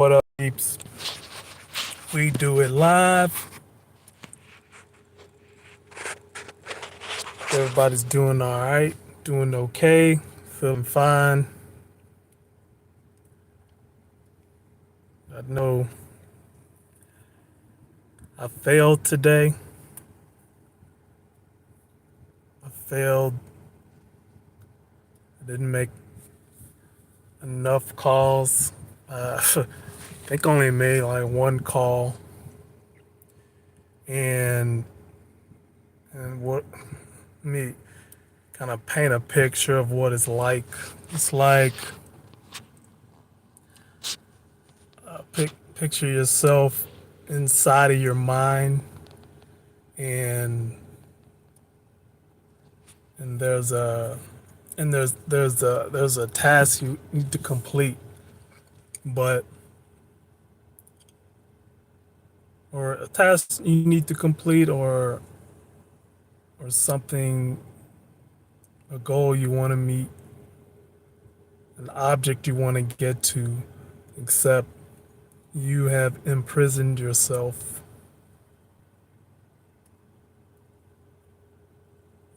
What up, peeps? We do it live. Everybody's doing all right, doing okay, feeling fine. I know I failed today. I failed. I didn't make enough calls. I think only made like one call. And what me kind of paint a picture of what it's like. It's like picture yourself inside of your mind, and and there's a task you need to complete, but or a task you need to complete, or something, a goal you want to meet, an object you want to get to, except you have imprisoned yourself.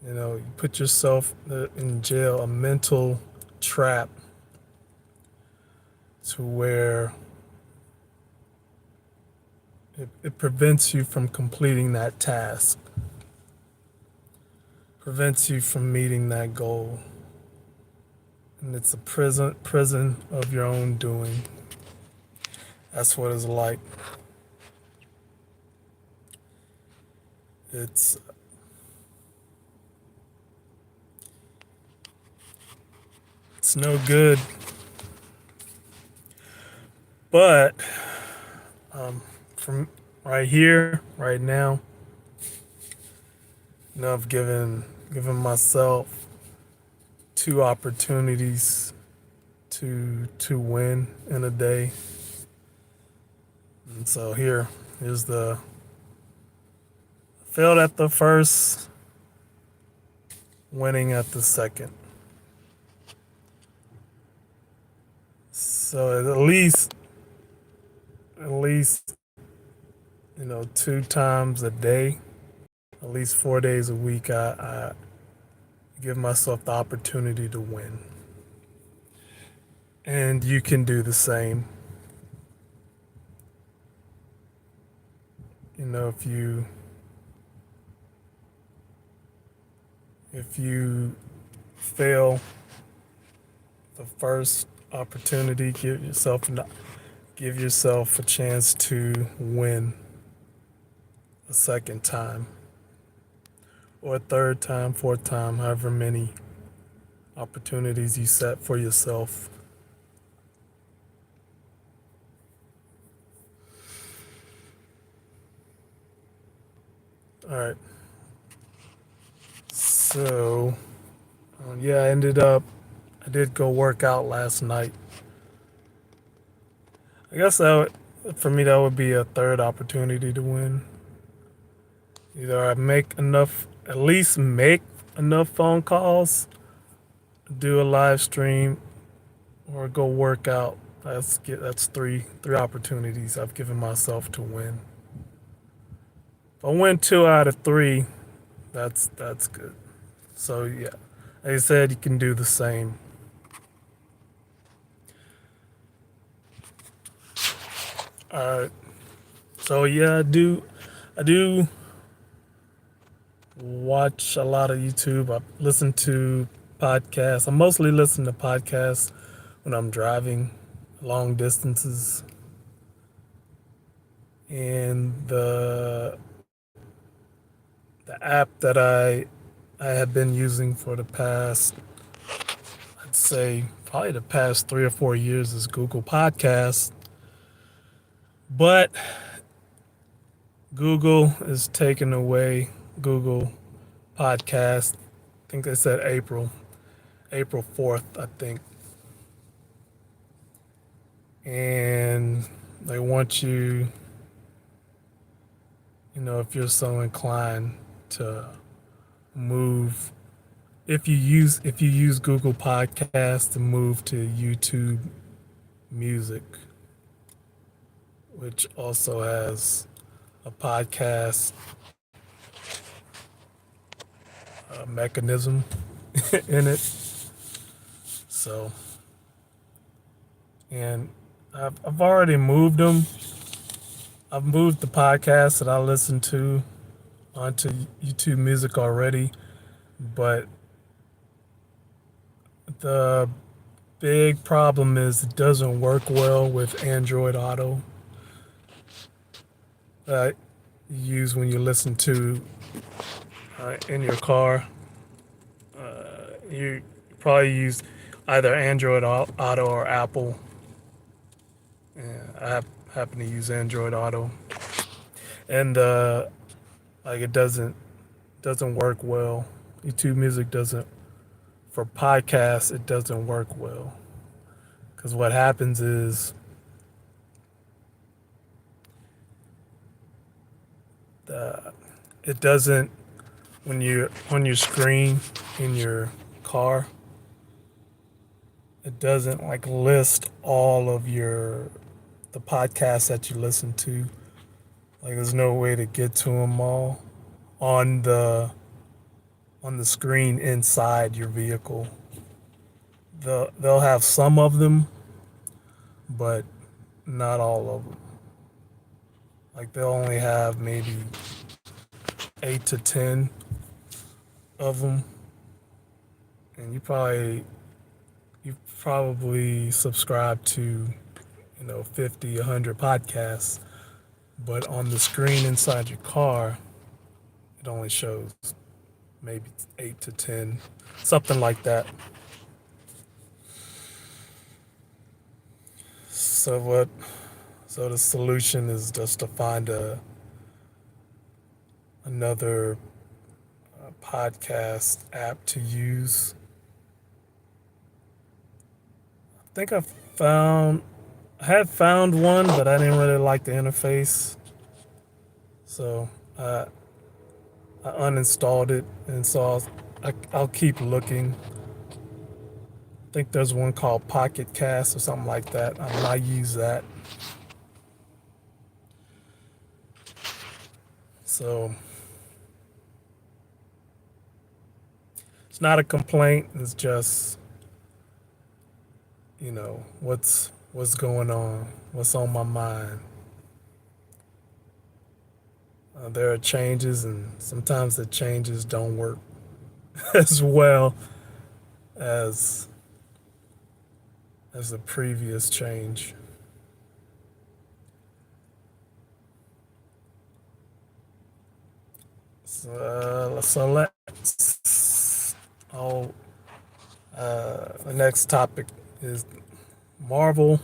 You put yourself in jail, a mental trap, to where it prevents you from completing that task, prevents you from meeting that goal. And it's a prison of your own doing. That's what it's like. It's it's no good. But from right here, right now, I've given myself two opportunities to win in a day. And so here's the failed at the first, winning at the second. So at least two times a day, at least 4 days a week, I give myself the opportunity to win. And you can do the same. If you fail the first opportunity, give yourself a chance to win a second time, or a third time, fourth time, however many opportunities you set for yourself. All right. So, yeah, I did go work out last night. I guess for me, that would be a third opportunity to win. Either at least make enough phone calls, do a live stream, or go work out. That's three opportunities I've given myself to win. If I win two out of three, that's good. So yeah, like I said, you can do the same. All right. So yeah, I do watch a lot of YouTube. I listen to podcasts. I mostly listen to podcasts when I'm driving long distances. And the app that I have been using for the past, I'd say probably the past 3 or 4 years, is Google Podcasts. But Google is taking away Google Podcast. I think they said April 4th, I think. And they want you, if you're so inclined, to move, if you use Google Podcasts, to move to YouTube Music. which also has a podcast mechanism in it. So, and I've already moved them. I've moved the podcast that I listen to onto YouTube Music already, but the big problem is it doesn't work well with Android Auto that you use when you listen to in your car. You probably use either Android Auto or Apple. And happen to use Android Auto, and like it doesn't work well. YouTube Music doesn't for podcasts. It doesn't work well because what happens is the it doesn't when you on your screen in your car. It doesn't like list all of the podcasts that you listen to. Like there's no way to get to them all on the screen inside your vehicle. They'll have some of them, but not all of them. Like they'll only have maybe 8 to 10 of them, and you probably subscribe to 50, 100 podcasts, but on the screen inside your car, it only shows maybe 8 to 10, something like that. So what? So the solution is just to find another podcast app to use. I think I had found one, but I didn't really like the interface, so I uninstalled it, and so I'll keep looking. I think there's one called Pocket Cast or something like that. I might use that. So it's not a complaint. It's just what's going on, what's on my mind. There are changes, and sometimes the changes don't work as well as the previous change. So let's. The next topic is Marvel.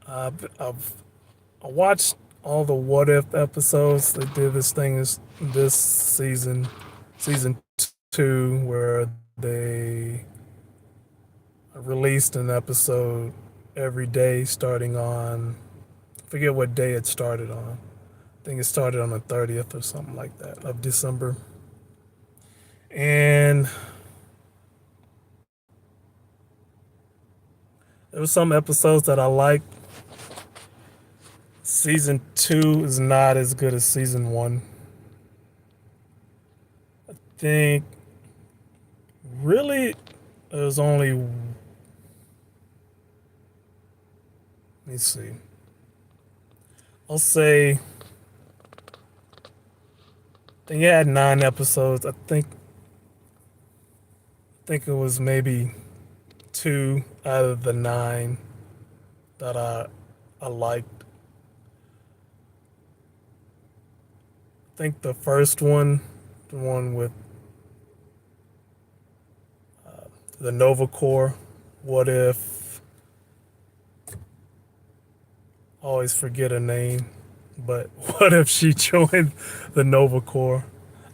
I've I watched all the What If episodes. They did this season two, where they released an episode every day starting on, I forget what day it started on. I think it started on the 30th or something like that of December. And there were some episodes that I liked. Season two is not as good as season one. I think really there's only, let me see. I'll say, I think it had 9 episodes. I think it was maybe 2 out of the 9 that I liked. I think the first one, the one with the Nova Corps, what if, I always forget her name, but what if she joined the Nova Corps?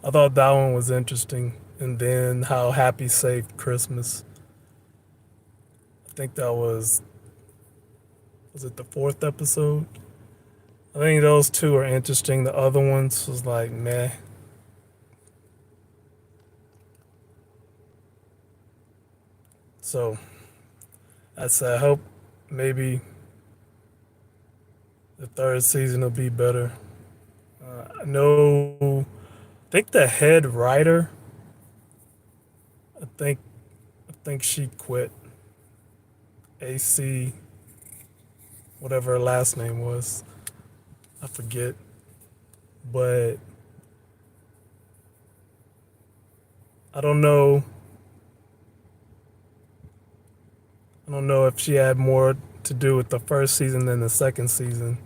I thought that one was interesting. And then how Happy saved Christmas. I think that was it the 4th episode? I think those two are interesting. The other ones was like meh. So I hope maybe The third season will be better. I know. I think the head writer. I think. I think she quit. AC, whatever her last name was. I forget. But I don't know. I don't know if she had more to do with the first season than the second season,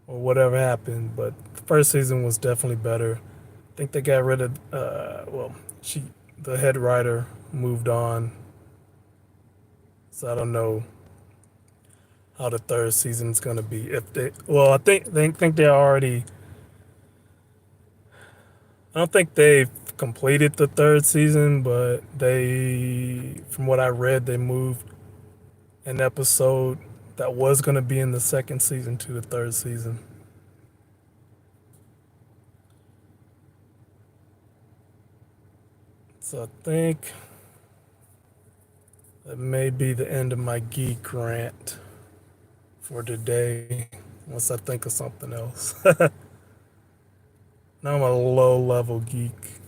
or whatever happened. But the first season was definitely better. I think they got rid of. She, the head writer, moved on. So I don't know how the third season's gonna be. If they, well, I think they already. I don't think they've completed the third season, but they, from what I read, they moved an episode that was gonna be in the second season to the third season. So I think that may be the end of my geek rant for today. Once I think of something else. Now I'm a low level geek.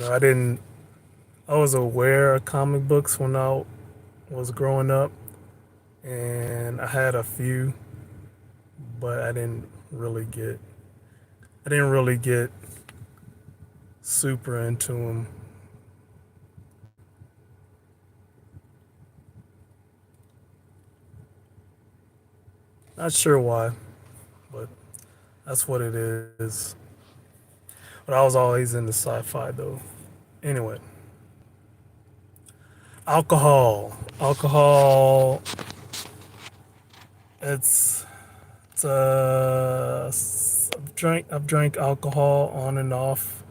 I didn't. I was aware of comic books when I was growing up, and I had a few, but I didn't really get. I didn't really get super into them. Not sure why, but that's what it is. But I was always into sci-fi though. Anyway, alcohol. Alcohol. It's I've drank alcohol on and off,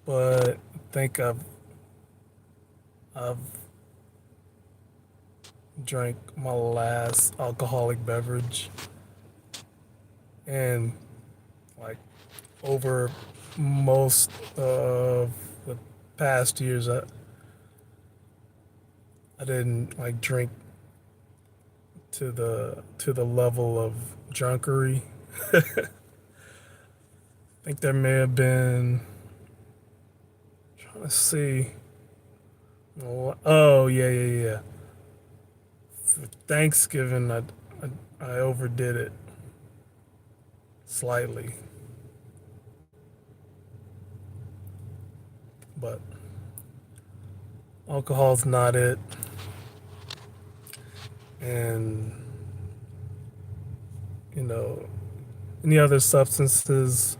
but I think I've drank my last alcoholic beverage, and like over most of the past years, I didn't like drink to the level of drunkery. I think there may have been, trying to see. Oh yeah. For Thanksgiving, I overdid it slightly, but alcohol's not it. And you know, any other substances,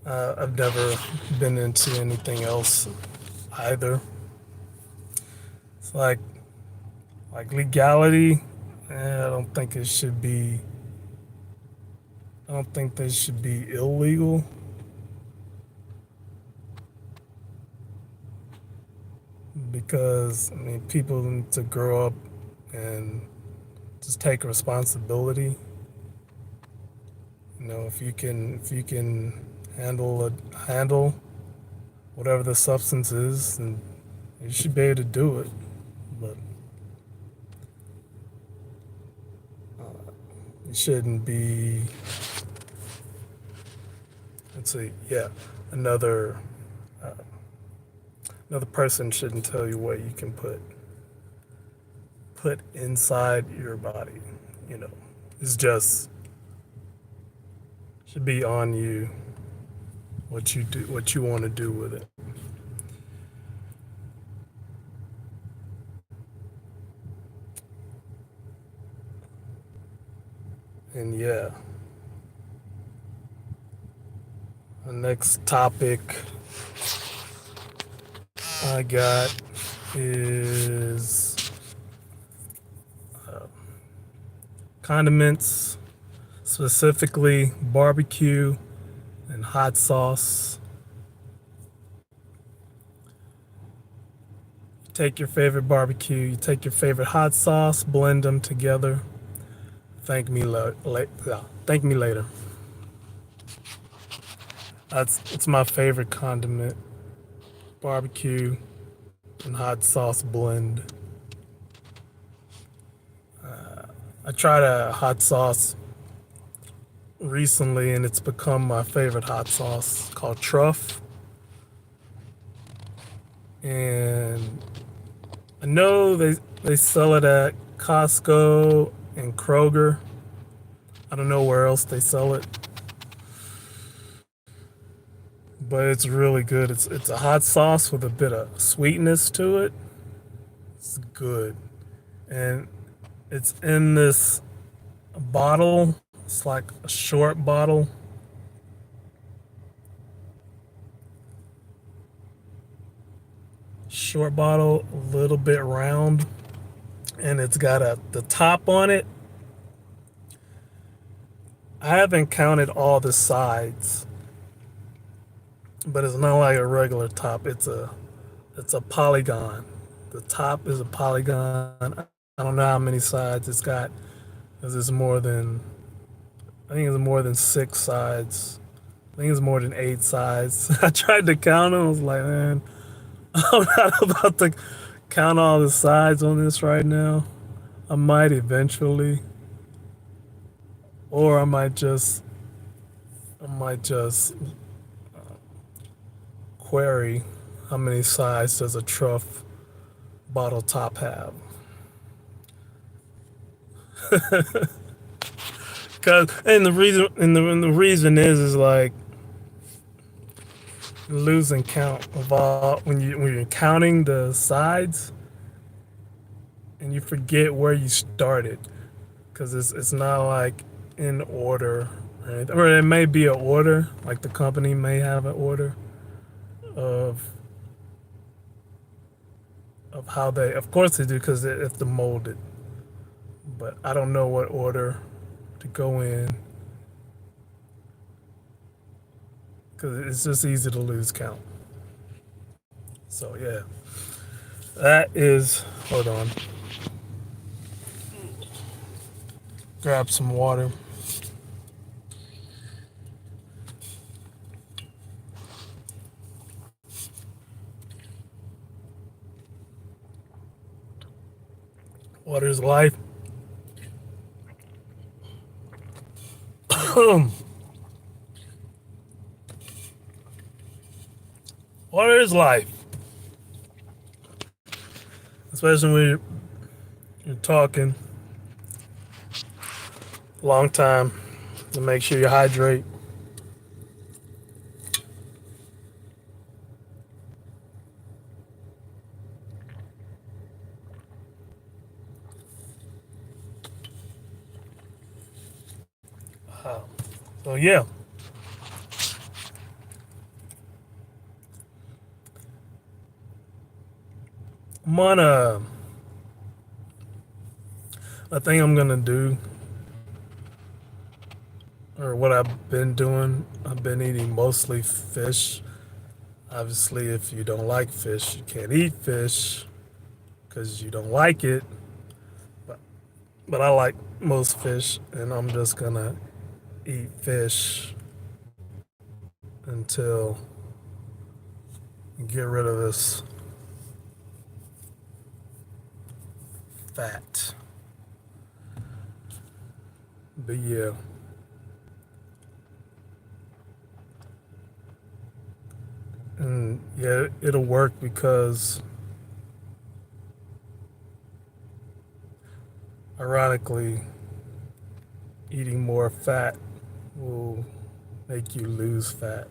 I've never been into anything else either. It's like legality. I don't think it should be. I don't think they should be illegal, because I mean people need to grow up and just take responsibility. If you can handle whatever the substance is, then you should be able to do it. But it shouldn't be. Let's see. Yeah, another another person shouldn't tell you what you can put inside your body. You know, it's just should be on you what you do, what you want to do with it. And yeah, the next topic I got is condiments, specifically barbecue and hot sauce. You take your favorite barbecue, you take your favorite hot sauce, blend them together. Thank me later. It's my favorite condiment. Barbecue and hot sauce blend. I tried a hot sauce recently, and it's become my favorite hot sauce called Truff. And I know they sell it at Costco and Kroger. I don't know where else they sell it, but it's really good. It's a hot sauce with a bit of sweetness to it. It's good, and it's in this bottle. It's like a short bottle. Short bottle, a little bit round, and it's got a the top on it. I haven't counted all the sides, but it's not like a regular top. It's a polygon. The top is a polygon. I don't know how many sides it's got. Cause it's more than I think it's more than six sides. I think it's more than eight sides. I tried to count them. I was like, man, I'm not about to count all the sides on this right now. I might eventually, or I might just query how many sides does a truff bottle top have. Cause and the reason is like losing count of all when you're counting the sides and you forget where you started because it's not like in order, right? Or it may be an order, like the company may have an order of how they, of course they do because they have to mold it, but I don't know what order to go in because it's just easy to lose count. So yeah, that is. Hold on, grab some water. Water is life. Water is life, especially when you're talking a long time. To make sure you hydrate. So yeah, I'm on a thing I'm gonna do, or what I've been doing. I've been eating mostly fish. Obviously, if you don't like fish, you can't eat fish because you don't like it. But, but I like most fish, and I'm just gonna eat fish until I get rid of this fat. But yeah, and yeah, it'll work because ironically, eating more fat will make you lose fat.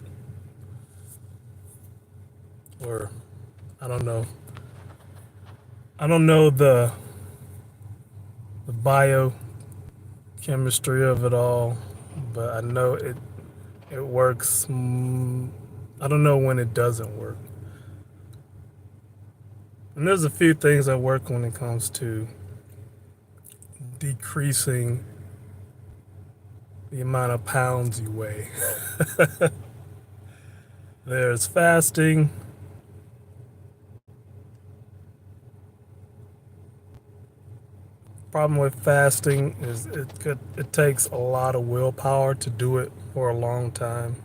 Or I don't know. I don't know the biochemistry of it all, but I know it works. I don't know when it doesn't work. And there's a few things that work when it comes to decreasing the amount of pounds you weigh. There's fasting. Problem with fasting is it takes a lot of willpower to do it for a long time.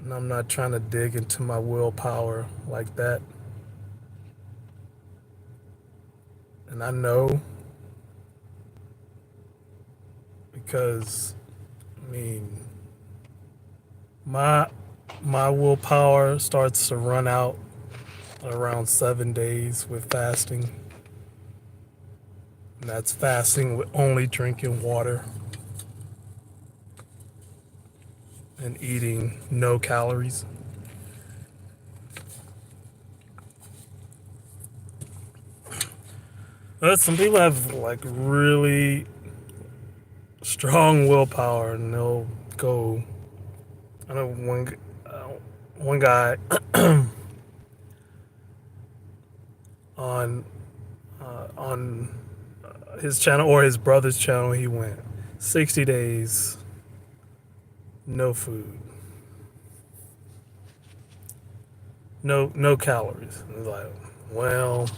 And I'm not trying to dig into my willpower like that. And I know because I mean my my willpower starts to run out around 7 days with fasting. And that's fasting with only drinking water and eating no calories. But some people have like really strong willpower and they'll go. I know one guy on on his channel or his brother's channel. He went 60 days, no food, no calories. And it's like, well,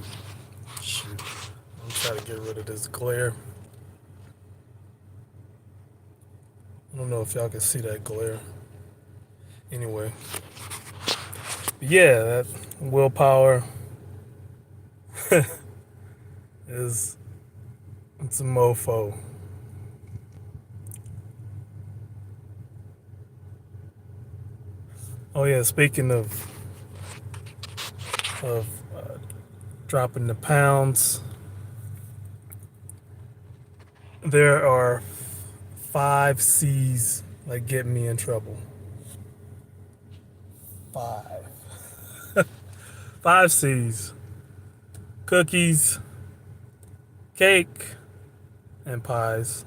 shoot, I'm trying to get rid of this glare. I don't know if y'all can see that glare. Anyway, yeah, that willpower is it's a mofo. Oh yeah, speaking of dropping the pounds, there are 5 C's that get me in trouble. Five. 5 C's. Cookies, cake, and pies.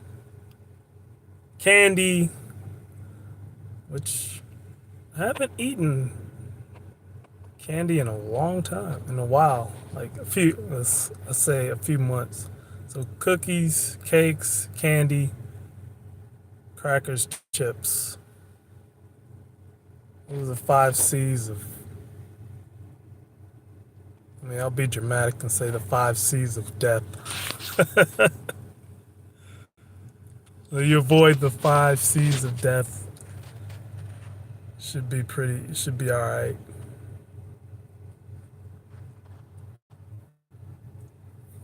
Candy, which I haven't eaten candy in a long time, in a while. Like let's say a few months. So cookies, cakes, candy, crackers, chips. Those are the 5 C's of. I mean, I'll be dramatic and say the 5 C's of death. So you avoid the 5 C's of death. Should be pretty. Should be all right.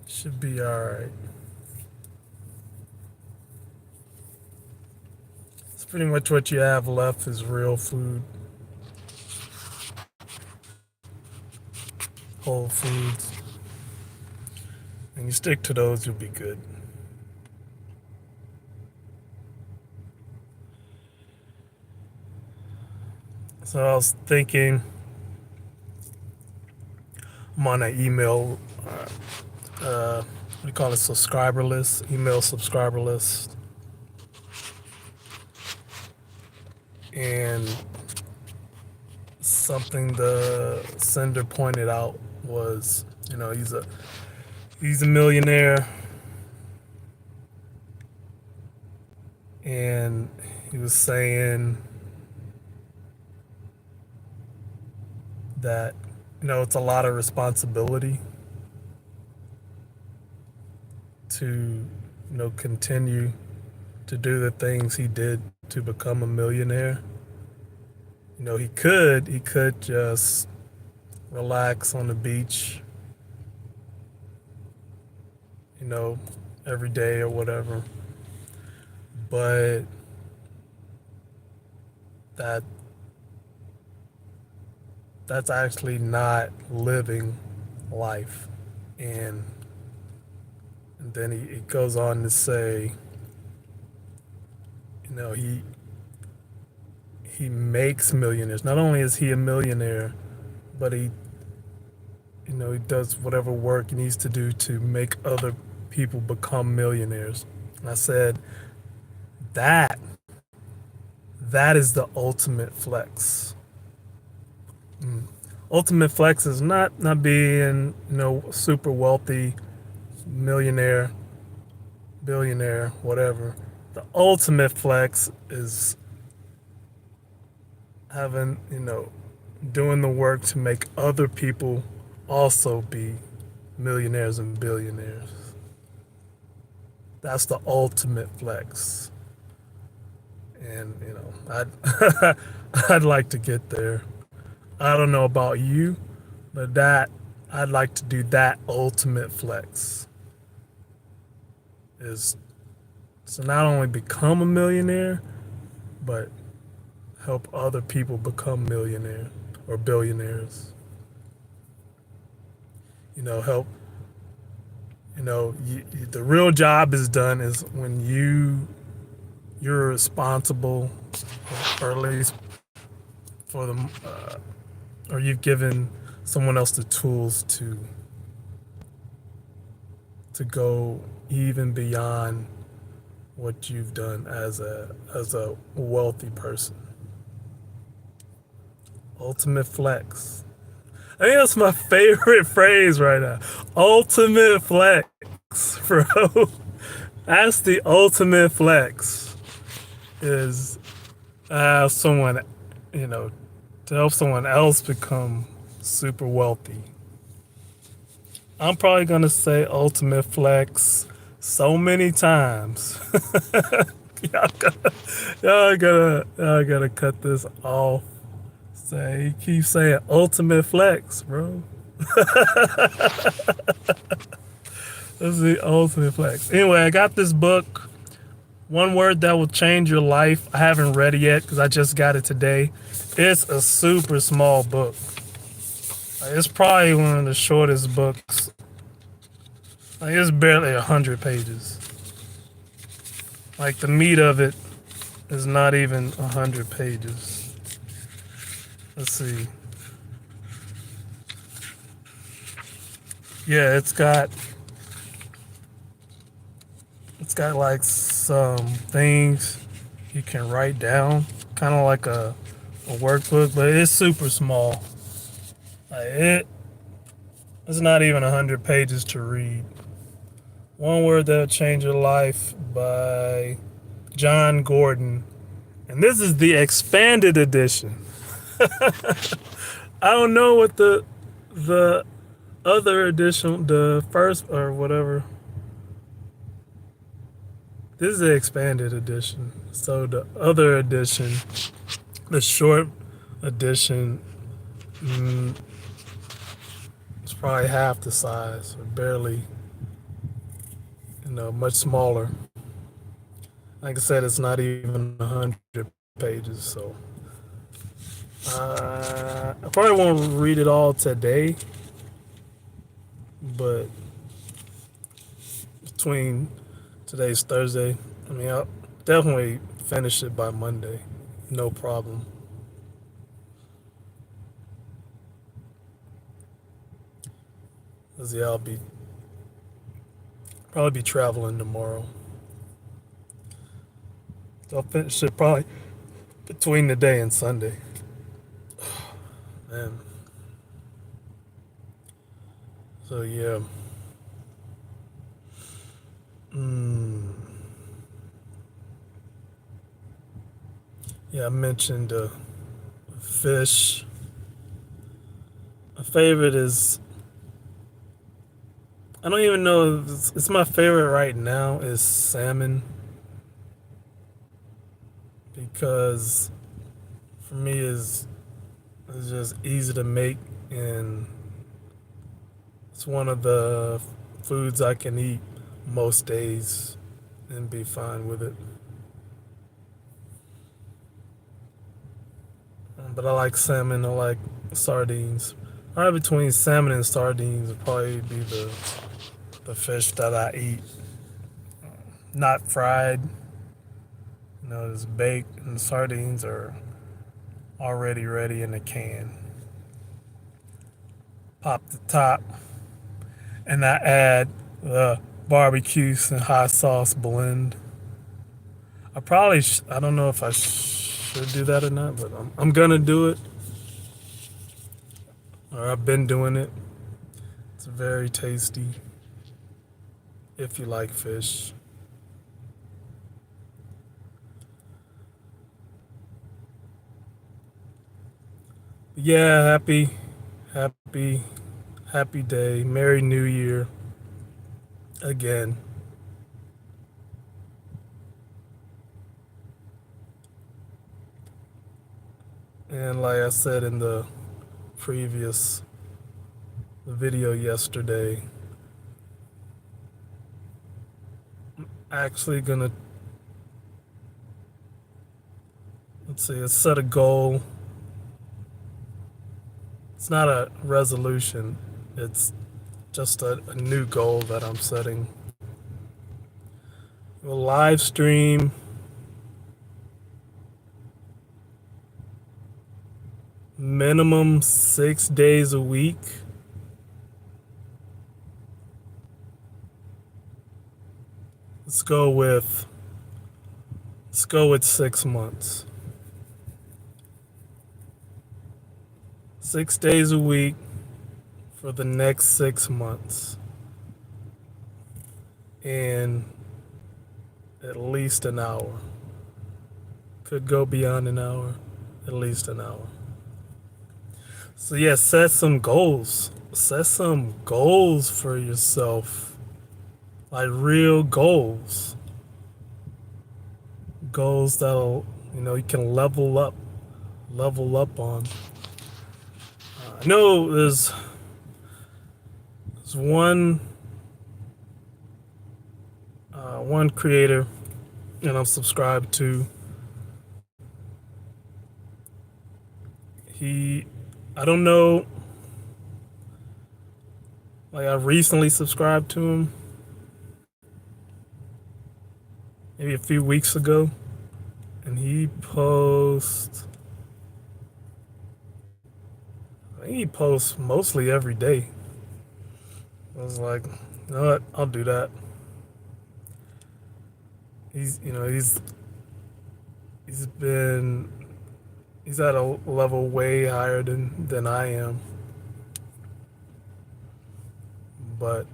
Should be all right. It's pretty much what you have left is real food, whole foods, and you stick to those, you'll be good. So I was thinking, I'm on an email, we call it subscriber list, email subscriber list, and something the sender pointed out was, he's a millionaire, and he was saying that it's a lot of responsibility to continue to do the things he did to become a millionaire. He could just relax on the beach, every day or whatever. But that that's actually not living life. And then he goes on to say, he makes millionaires. Not only is he a millionaire, but he does whatever work he needs to do to make other people become millionaires. And I said, that that is the ultimate flex. Ultimate flex is not being super wealthy, millionaire, billionaire, whatever. The ultimate flex is having doing the work to make other people also be millionaires and billionaires. That's the ultimate flex. and I'd I'd like to get there. I don't know about you, but that I'd like to do that ultimate flex is to not only become a millionaire, but help other people become millionaires or billionaires. Help. The real job is done is when you're responsible, or at least for the, or you've given someone else the tools to go even beyond what you've done as a wealthy person. Ultimate flex. I think that's my favorite phrase right now. Ultimate flex, bro. That's the ultimate flex. Is someone, you know, to help someone else become super wealthy. I'm probably gonna say ultimate flex so many times. y'all gotta, y'all gotta cut this off. Say, you keep saying ultimate flex, bro. This is the ultimate flex. Anyway, I got this book, One Word That Will Change Your Life. I haven't read it yet because I just got it today. It's a super small book. It's probably one of the shortest books. It's barely 100 pages. Like the meat of it is not even 100 pages. Let's see. Yeah, it's got like some things you can write down, kind of like a workbook, but it's super small. It's not even 100 pages to read. One Word That'll Change Your Life by John Gordon. And this is the expanded edition. I don't know what the other edition, the first or whatever. This is the expanded edition. So the other edition, the short edition, it's probably half the size, or barely, much smaller. Like I said, it's not even 100 pages, so I probably won't read it all today, but between today's Thursday, I mean, I'll definitely finish it by Monday, no problem. Cause yeah, I'll probably be traveling tomorrow. So I'll finish it probably between today and Sunday. Man. So yeah. Yeah, I mentioned fish. My favorite is, I don't even know if it's my favorite right now is salmon, because for me it's just easy to make, and it's one of the foods I can eat most days and be fine with it. But I like salmon. I like sardines. Right between salmon and sardines would probably be the fish that I eat. Not fried. It's baked, and the sardines are already ready in a can. Pop the top, and I add the barbecue and hot sauce blend. I don't know if I should do that or not, but I'm gonna do it. Or I've been doing it. It's very tasty if you like fish. Yeah, happy, happy day. Merry New Year again. And like I said in the previous video yesterday, actually gonna, let's see, set a goal. It's not a resolution, it's just a new goal that I'm setting. We'll live stream minimum 6 days a week. Let's go with 6 months. 6 days a week for the next 6 months. And at least an hour. Could go beyond an hour, at least an hour. So yeah, set some goals. Set some goals for yourself. Like real goals. Goals that'll, you can level up on. I know there's one creator and I'm subscribed to. I don't know, like I recently subscribed to him, maybe a few weeks ago, and I think he posts mostly every day. I was like, you know what, I'll do that. He's been he's at a level way higher than I am, but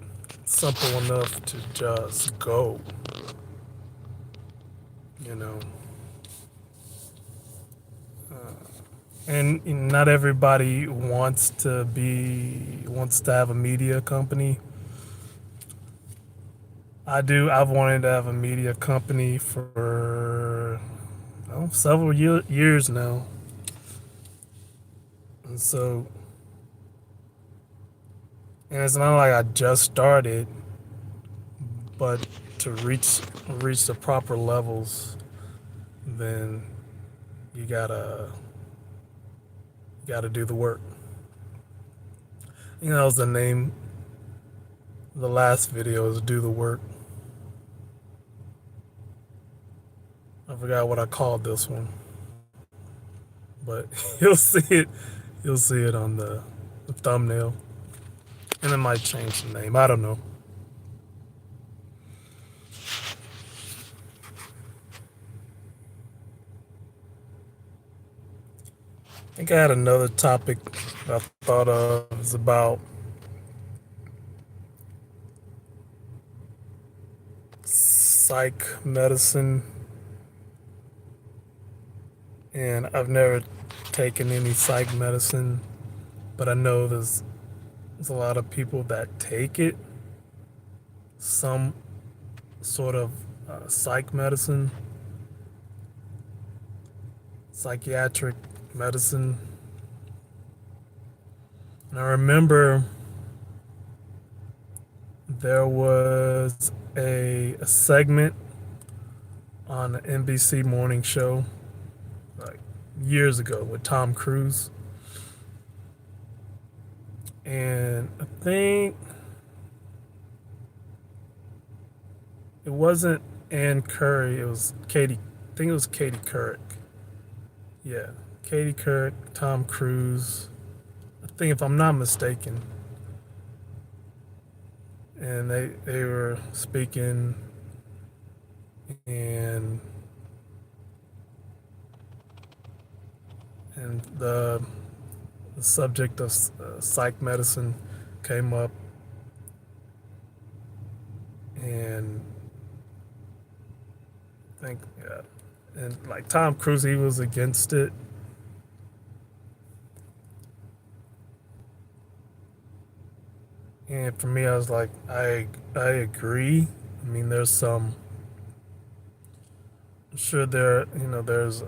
simple enough to just go, you know. And not everybody wants to have a media company. I've wanted to have a media company for several years now. And so, and it's not like I just started, but to reach the proper levels, then you gotta do the work. That was the name of the last video, is do the work. I forgot what I called this one, but you'll see it. You'll see it on the thumbnail, and it might change the name. I don't know. I think I had another topic I thought of. It's about psych medicine, and I've never taken any psych medicine, but I know there's a lot of people that take it, some sort of psych medicine, psychiatric medicine. And I remember there was a segment on the NBC morning show like years ago with Tom Cruise. And I think it wasn't Ann Curry, it was Katie. I think it was Katie Couric. Yeah, Katie Couric, Tom Cruise. I think, if I'm not mistaken. And they were speaking, and the subject of psych medicine came up, and I think, yeah, and like Tom Cruise, he was against it. And for me, I was like, I agree. I mean, I'm sure there's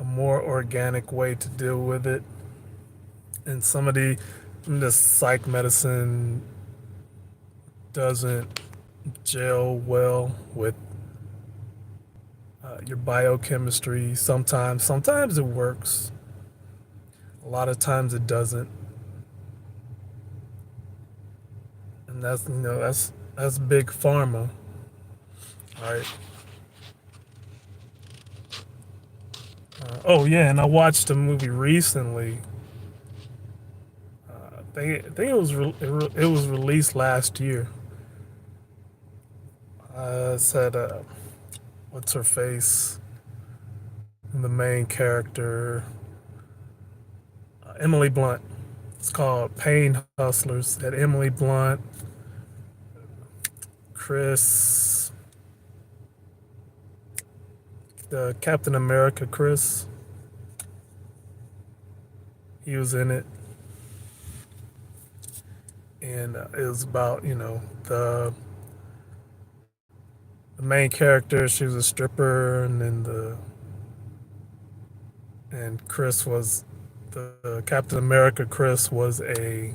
a more organic way to deal with it. And the psych medicine doesn't gel well with your biochemistry. Sometimes it works. A lot of times it doesn't, and that's big pharma. All right. Oh yeah, and I watched a movie recently. I think it was released last year. Said what's her face? The main character, Emily Blunt. It's called Pain Hustlers. Had Emily Blunt, Chris, the Captain America, Chris. He was in it, and it was about the main character. She was a stripper, and then the and Chris was the Captain America. Chris was a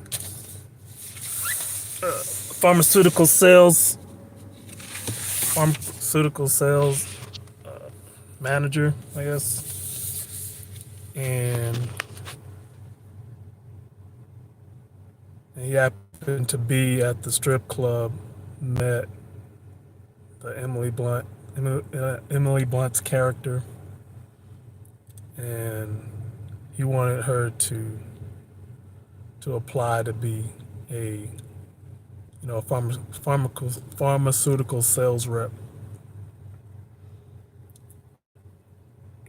pharmaceutical sales pharmaceutical sales manager, I guess, and he happened to be at the strip club, met the Emily Blunt's character, and he wanted her to apply to be a pharmaceutical sales rep,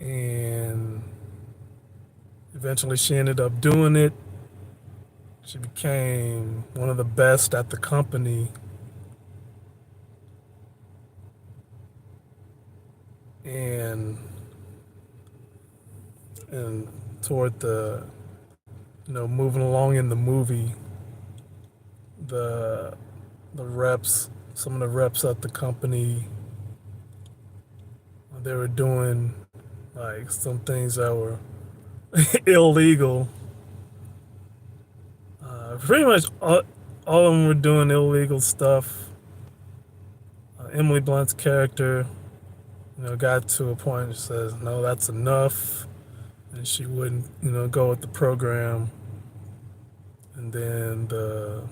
and eventually she ended up doing it. She became one of the best at the company, and and toward the moving along in the movie, the some of the reps at the company, they were doing like some things that were illegal. Pretty much all of them were doing illegal stuff. Emily Blunt's character, got to a point and says, "No, that's enough," and she wouldn't, go with the program. And then the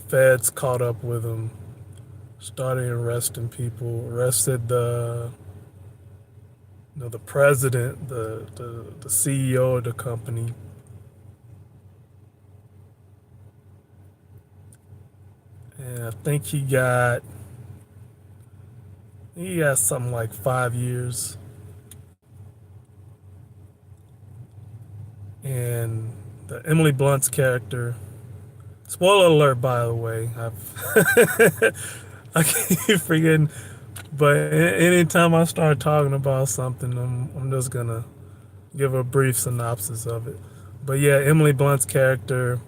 feds caught up with him, started arresting people, arrested the president, the CEO of the company. And I think he got something like 5 years. And the Emily Blunt's character, spoiler alert, by the way, I keep forgetting, but anytime I start talking about something, I'm just gonna give a brief synopsis of it. But yeah, Emily Blunt's character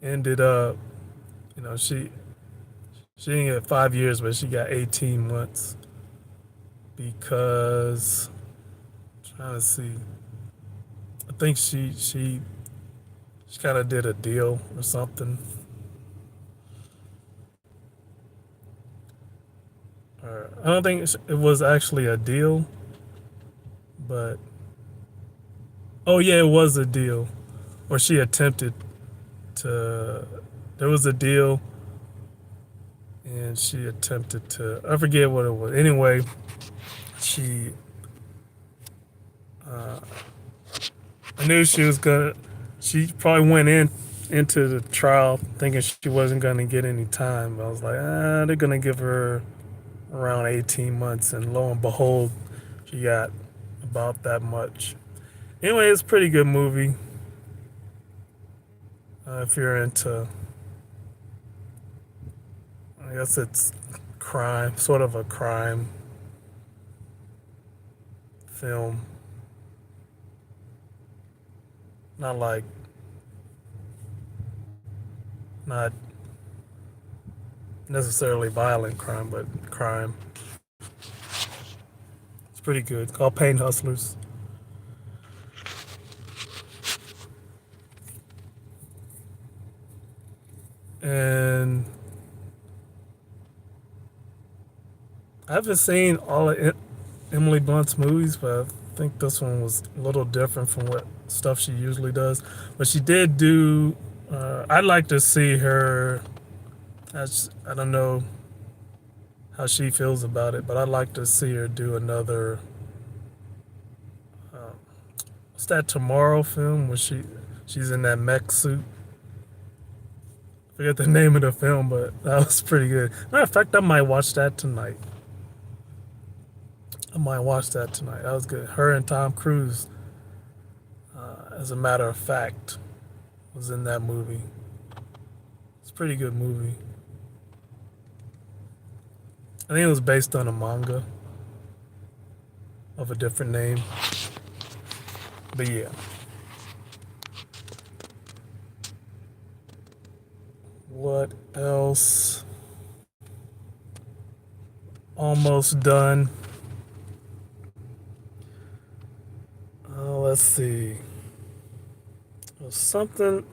ended up, she didn't get 5 years, but she got 18 months because I'm trying to see. I think she kind of did a deal or something. Or I don't think it was actually a deal, but oh yeah, it was a deal. Or she attempted to. There was a deal, and she attempted to. I forget what it was. Anyway, she. I knew she was gonna. She probably went into the trial thinking she wasn't gonna get any time. I was like, they're gonna give her around 18 months, and lo and behold, she got about that much. Anyway, it's a pretty good movie. If you're into, I guess it's crime, sort of a crime film. Not not necessarily violent crime, but crime. It's pretty good. It's called Pain Hustlers. And I haven't seen all of Emily Blunt's movies, but I think this one was a little different from what stuff she usually does. But she did do. I'd like to see her. As I don't know how she feels about it, but I'd like to see her do another. What's that Tomorrow film where she's in that mech suit? Forget the name of the film, but that was pretty good. Matter of fact, I might watch that tonight. I might watch that tonight. That was good. Her and Tom Cruise, as a matter of fact, was in that movie. It's a pretty good movie. I think it was based on a manga of a different name. But yeah. What else? Almost done. Let's see. There's something.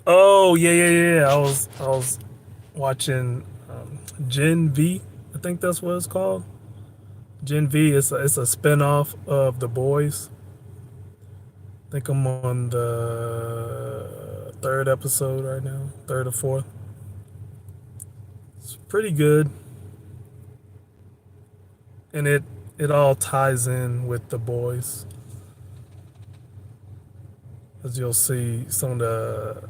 Oh yeah. I was watching Gen V. I think that's what it's called. Gen V is it's a spinoff of The Boys. I think I'm on the third episode right now, third or fourth. It's pretty good, and it all ties in with The Boys, as you'll see some of the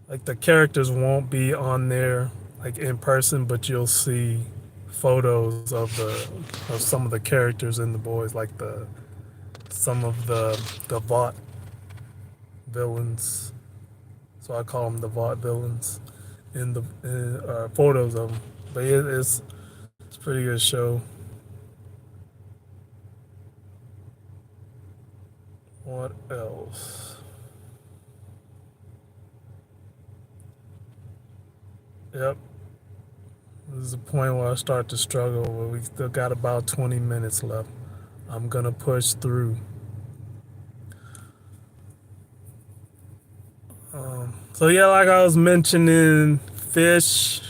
like the characters won't be on there like in person, but you'll see photos of some of the characters in The Boys, like the some of the Vought villains. So I call them the Vought villains in the photos of them. But it's a pretty good show. What else? Yep. This is the point where I start to struggle. Where we still got about 20 minutes left. I'm gonna push through. So yeah, like I was mentioning, fish.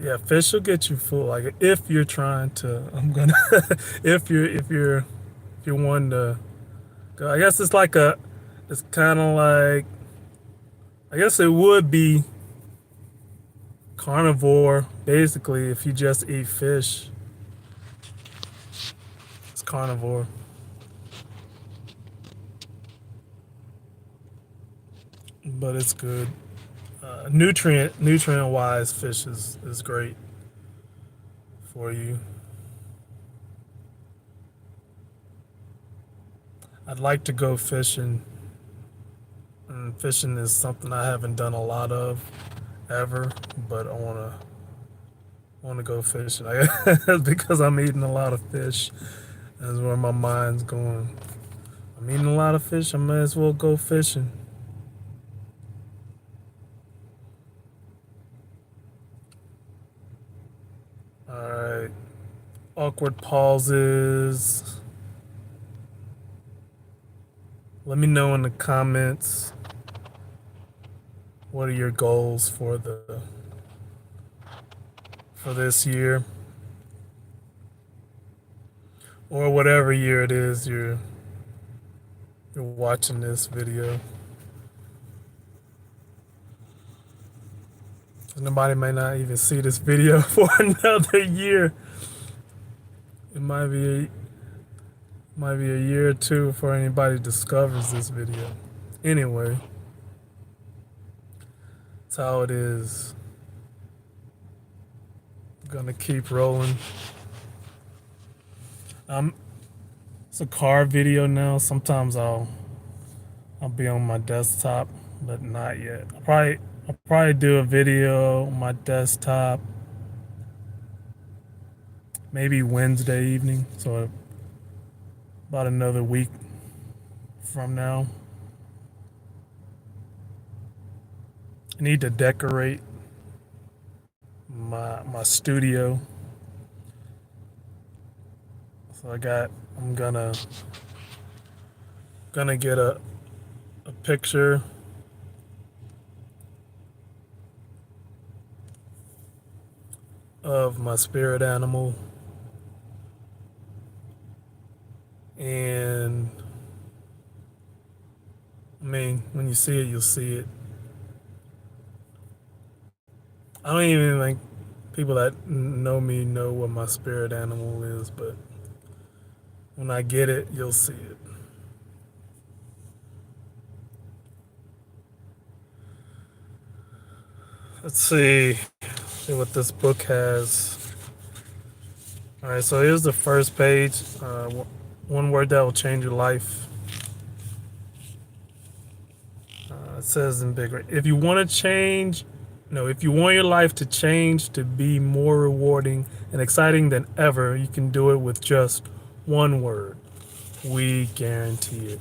Yeah, fish will get you full. Like if you're trying to, I'm gonna. If you're wanting to go, I guess it's like a. It's kind of like. I guess it would be carnivore basically if you just eat fish. It's carnivore, but it's good. Nutrient wise, fish is great for you. I'd like to go fishing. And fishing is something I haven't done a lot of ever, but I wanna go fishing. I guess because I'm eating a lot of fish. That's where my mind's going. I'm eating a lot of fish. I may as well go fishing. All right. Awkward pauses. Let me know in the comments what are your goals for this year or whatever year it is you're watching this video. Nobody may not even see this video for another year. It might be a year or two before anybody discovers this video. Anyway, that's how it is. I'm gonna keep rolling. Um, it's a car video now. Sometimes I'll be on my desktop, but not yet. I'll probably do a video on my desktop maybe Wednesday evening. So about another week from now. I need to decorate my studio. So I'm gonna get a picture of my spirit animal, and I mean, when you see it, you'll see it. I don't even think people that know me know what my spirit animal is, but when I get it, you'll see it. Let's see what this book has. All right, so here's the first page. One word that will change your life. It says in big. If you want to change, no, if you want your life to change to be more rewarding and exciting than ever, you can do it with just one word. We guarantee it.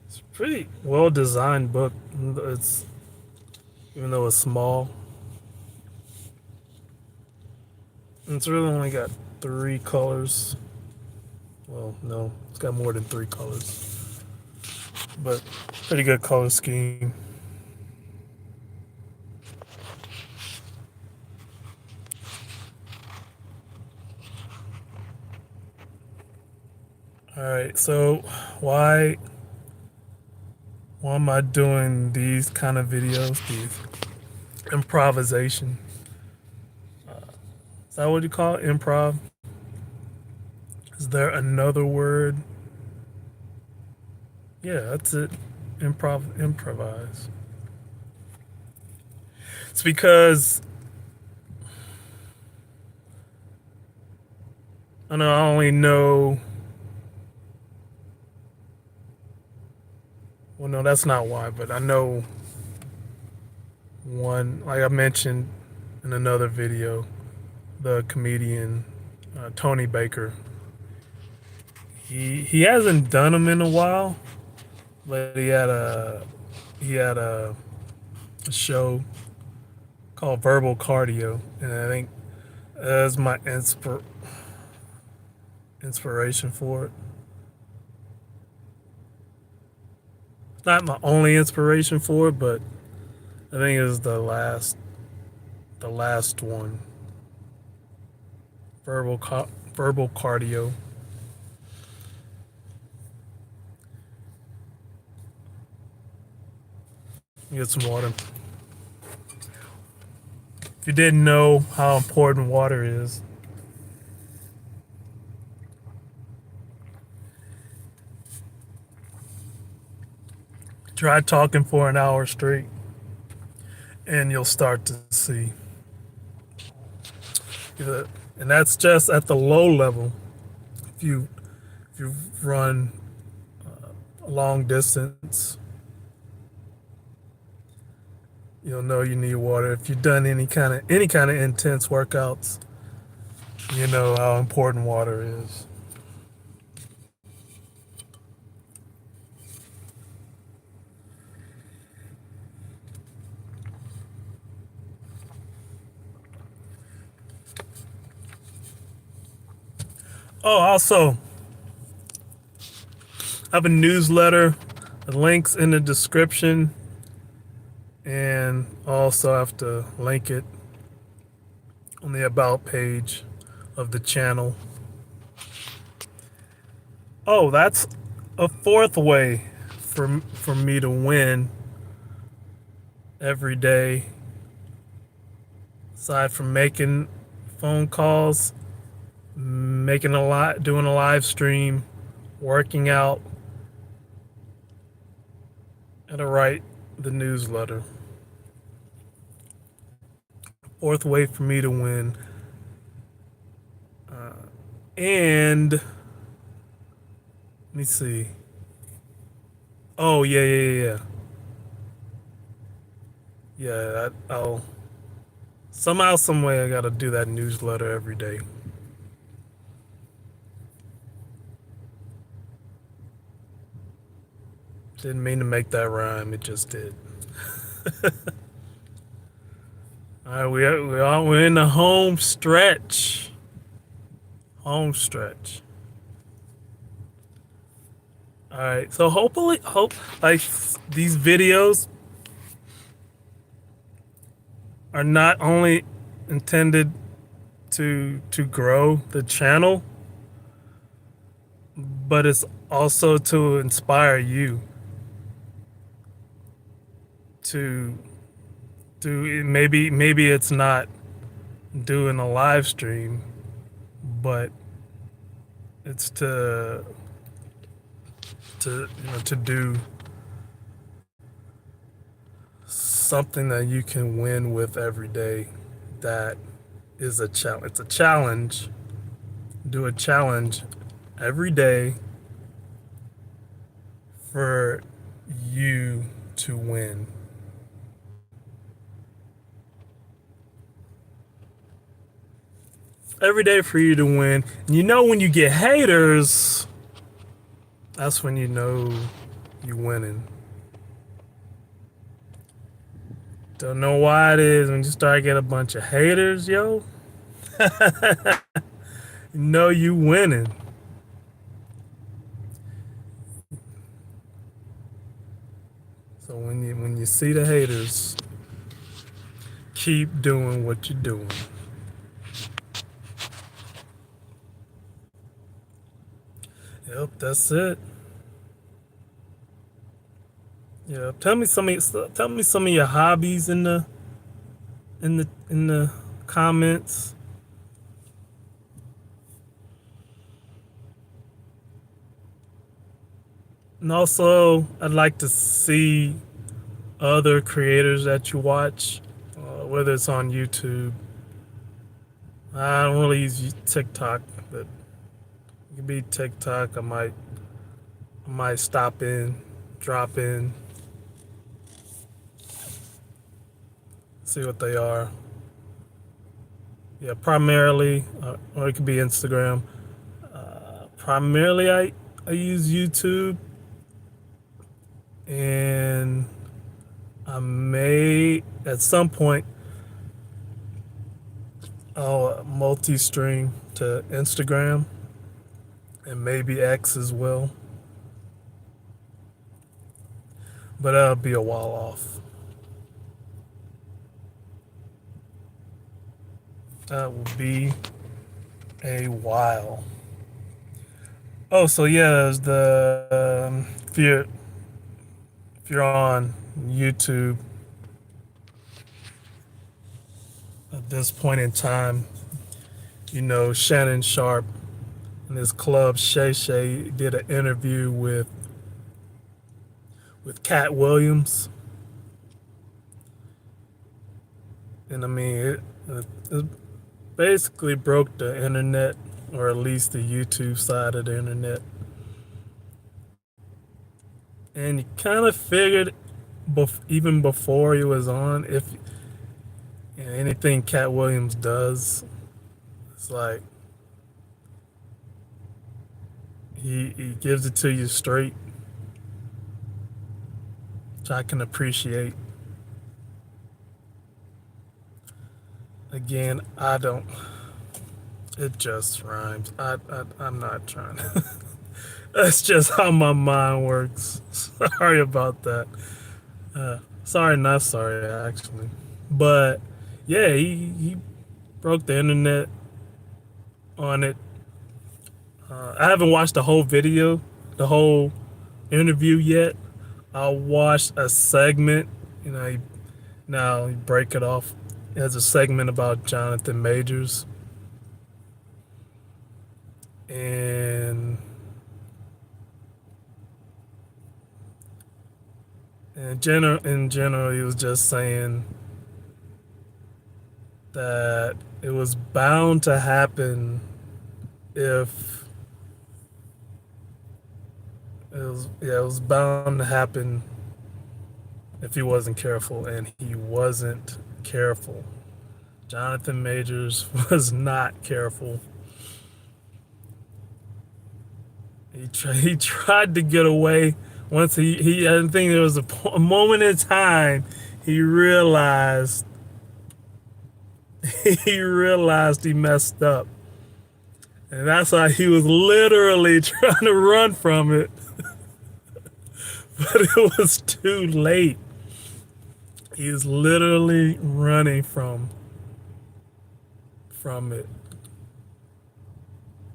It's a pretty well designed book. It's even though it's small, it's really only got three colors. Well, no, it's got more than three colors, but pretty good color scheme. All right, so why why am I doing these kind of videos? These improvisation. Is that what you call it? Improv? Is there another word? Yeah, that's it. Improvise. It's because I know I only know. Well, no, that's not why, but I know one, like I mentioned in another video, the comedian Tony Baker. He hasn't done them in a while, but he had a show called Verbal Cardio, and I think that's my inspiration for it. It's not my only inspiration for it, but I think it was the last one. Verbal cardio. Get some water. If you didn't know how important water is, try talking for an hour straight, and you'll start to see. And that's just at the low level. If you if you run a long distance, you'll know you need water. If you've done any kind of intense workouts, you know how important water is. Oh, also, I have a newsletter. The link's in the description, and also have to link it on the about page of the channel. Oh, that's a fourth way for me to win every day. Aside from making phone calls, doing a live stream, working out, and to write the newsletter. Fourth way for me to win. And let me see. Oh yeah. Yeah, I'll somehow, some way, I gotta do that newsletter every day. Didn't mean to make that rhyme. It just did. All right, we're in the home stretch. Home stretch. All right. So hopefully, hope like these videos are not only intended to grow the channel, but it's also to inspire you to do. Maybe it's not doing a live stream, but it's to do something that you can win with every day. That is a challenge. It's a challenge. Do a challenge every day for you to win. Every day for you to win. And you know when you get haters, that's when you know you winning. Don't know why it is when you start getting a bunch of haters, yo. You know you winning. So when you see the haters, keep doing what you're doing. Yep, that's it. Yeah, tell me some of your hobbies in the comments. And also, I'd like to see other creators that you watch, whether it's on YouTube. I don't really use TikTok, but it could be TikTok. I might stop in, drop in, see what they are. Yeah, primarily, or it could be Instagram. Primarily, I use YouTube, and I may at some point I'll multi-stream to Instagram and maybe X as well, but that'll be a while off. That will be a while. Oh, so yeah, there's the if you're on YouTube at this point in time, you know Shannon Sharp and his club Shay Shay did an interview with Cat Williams, and I mean it basically broke the internet, or at least the YouTube side of the internet. And you kind of figured, even before he was on, if anything Cat Williams does, it's like he gives it to you straight, which I can appreciate. Again, I don't. It just rhymes. I'm not trying to. That's just how my mind works. Sorry about that. Sorry, not sorry, actually. But yeah, he broke the internet on it. I haven't watched the whole video, the whole interview yet. I watched a segment. You know, now he break it off as a segment about Jonathan Majors, and in general, he was just saying that it was bound to happen if it was bound to happen if he wasn't careful, and he wasn't careful. Jonathan Majors was not careful. He tried to get away Once I think there was a moment in time he realized he realized he messed up, and that's why he was literally trying to run from it, but it was too late. He was literally running from it,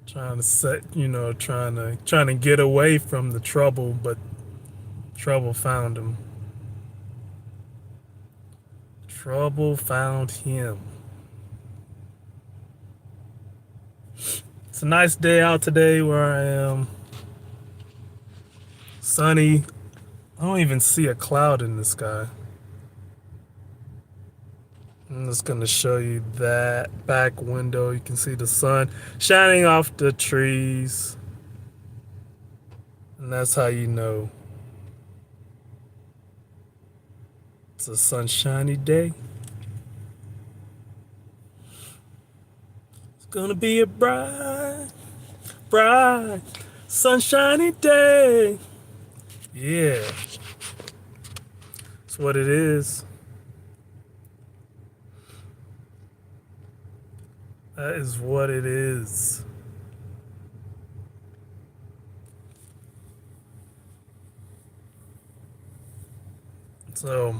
trying to trying to get away from the trouble, but trouble found him. Trouble found him. It's a nice day out today where I am. Sunny. I don't even see a cloud in the sky. I'm just going to show you that back window. You can see the sun shining off the trees. And that's how you know it's a sunshiny day. It's going to be a bright, bright, sunshiny day. Yeah. That's what it is. That is what it is. So,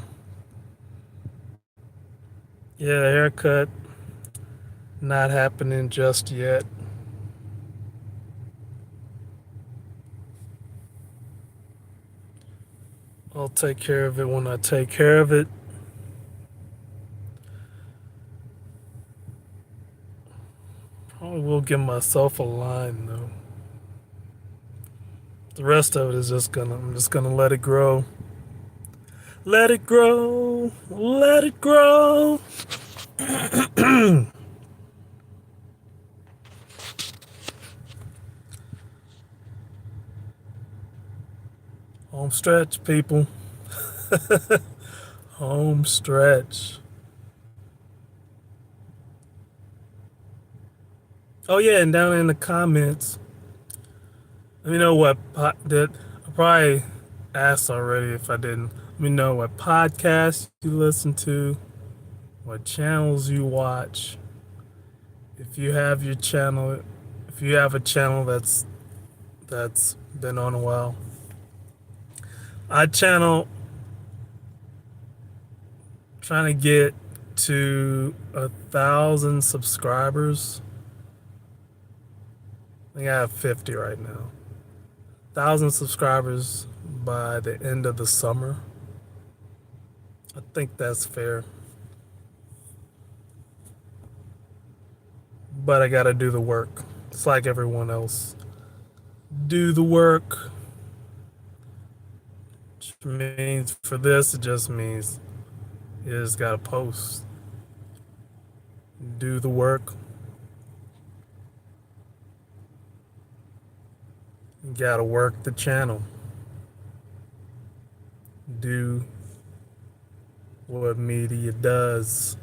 yeah, haircut not happening just yet. I'll take care of it when I take care of it. Probably will give myself a line though. The rest of it is I'm just gonna let it grow. Let it grow, let it grow. Home stretch, people. Home stretch. Oh yeah, and down in the comments, let me know what that I probably asked already if I didn't. Let me know what podcasts you listen to, what channels you watch. If you have your channel, if you have a channel that's been on a while. I channel trying to get to 1,000 subscribers. I think I have 50 right now. 1,000 subscribers by the end of the summer. I think that's fair. But I gotta do the work. It's like everyone else. Do the work. Which means for this, it just means you just gotta post. Do the work. You gotta work the channel. Do what media does.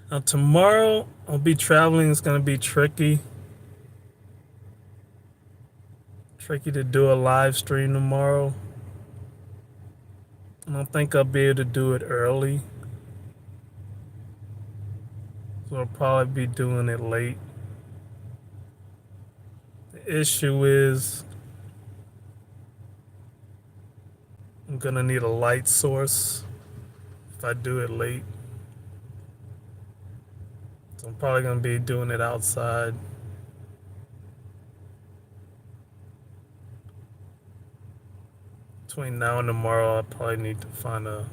Now tomorrow I'll be traveling. It's gonna be tricky. Tricky to do a live stream tomorrow. I don't think I'll be able to do it early. So I'll probably be doing it late. The issue is I'm gonna need a light source if I do it late. So I'm probably gonna be doing it outside. Between now and tomorrow, I probably need to find a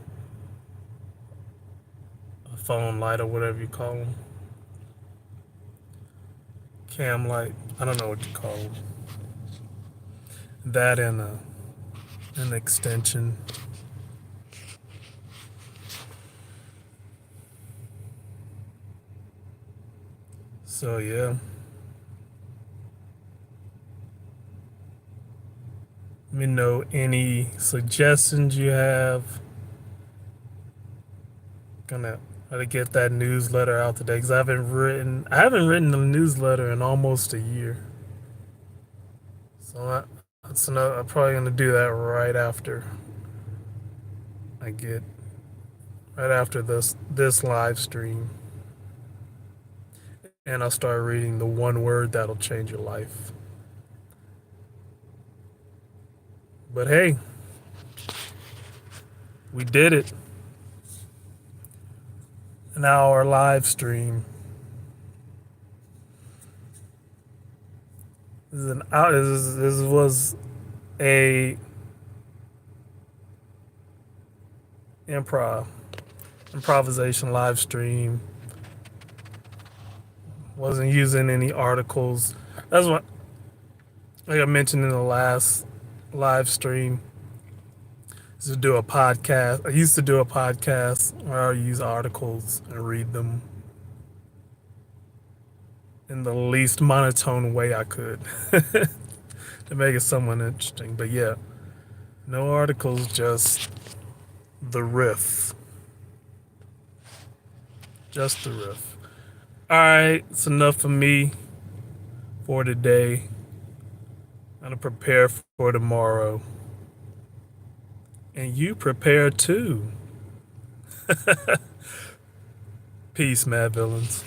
phone light or whatever you call them. Cam light. I don't know what you call them. That and an extension. So yeah. Let me know any suggestions you have. Gonna try to get that newsletter out today because I haven't written a newsletter in almost a year. So I'm probably gonna do that I get right after this live stream, and I'll start reading the one word that'll change your life. But hey, we did it. An hour live stream. This was a improvisation live stream. Wasn't using any articles. That's what, like I mentioned in the last live stream. To do a podcast. I used to do a podcast where I would use articles and read them in the least monotone way I could to make it somewhat interesting. But yeah, no articles, just the riff. Just the riff. All right, it's enough for me for today. I'm going to prepare for tomorrow. And you prepare too. Peace, mad villains.